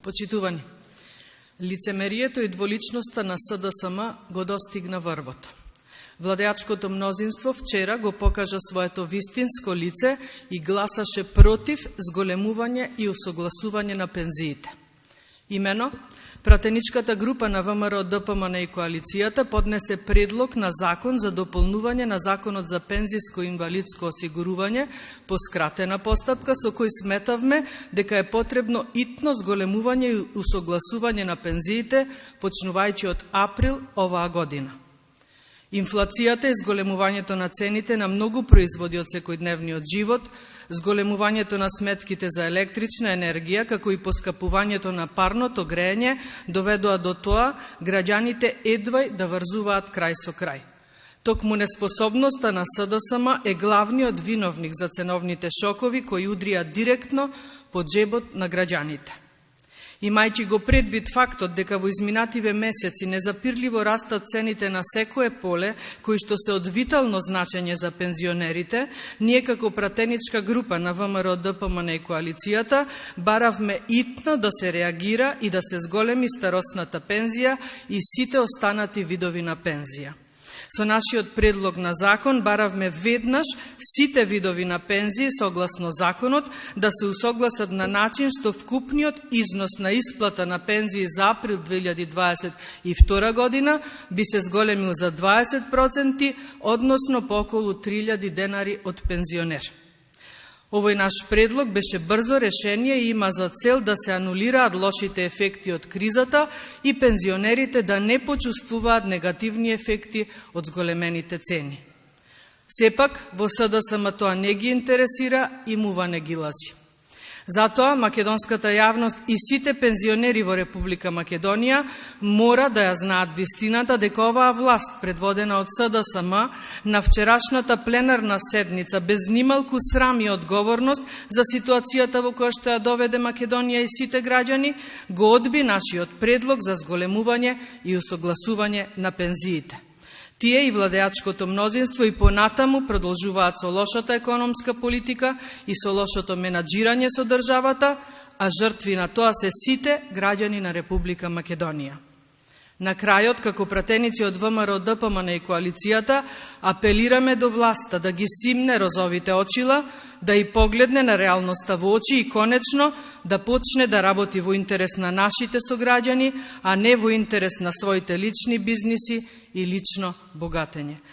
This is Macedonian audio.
Почитувани, лицемерието и дволичноста на СДСМ го достигна врвот. Владеачкото мнозинство вчера го покажа своето вистинско лице и гласаше против зголемување и усогласување на пензиите. Имено, пратеничката група на ВМРО, ДПМН и коалицијата поднесе предлог на закон за дополнување на Законот за пензиско и инвалидско осигурување по скратена постапка, со кој сметавме дека е потребно итно зголемување и усогласување на пензиите, почнувајќи од април оваа година. Инфлацијата и зголемувањето на цените на многу производи од секојдневниот живот, зголемувањето на сметките за електрична енергија, како и поскапувањето на парното грејење, доведоа до тоа граѓаните едвај да врзуваат крај со крај. Токму неспособноста на СДСМ е главниот виновник за ценовните шокови кои удрија директно по джебот на граѓаните. Имајќи го предвид фактот дека во изминативе месеци незапирливо растат цените на секое поле, кои што се од витално значење за пензионерите, ние како пратеничка група на ВМРО, ДПМН и коалицијата баравме итно да се реагира и да се зголеми старосната пензија и сите останати видови на пензија. Со нашиот предлог на закон баравме веднаш сите видови на пензии согласно законот да се усогласат на начин што вкупниот износ на исплата на пензии за април 2022 година би се зголемил за 20%, односно по околу 3000 денари од пензионер. Овој наш предлог беше брзо решение и има за цел да се анулираат лошите ефекти од кризата и пензионерите да не почувствуваат негативни ефекти од зголемените цени. Сепак, во СДСМ тоа не ги интересира и мува не ги лази. Затоа, македонската јавност и сите пензионери во Република Македонија мора да ја знаат вистината дека оваа власт, предводена од СДСМ, на вчерашната пленарна седница, без нималку срам и одговорност за ситуацијата во која што ја доведе Македонија и сите граѓани, го одби нашиот предлог за зголемување и усогласување на пензиите. Тие и владеачкото мнозинство и понатаму продолжуваат со лошата економска политика и со лошото менаџирање со државата, а жртви на тоа се сите граѓани на Република Македонија. На крајот, како пратеници од ВМРО, ДПМН и коалицијата, апелираме до власта да ги симне розовите очила, да и погледне на реалноста во очи и конечно да почне да работи во интерес на нашите сограѓани, а не во интерес на своите лични бизниси и лично богатење.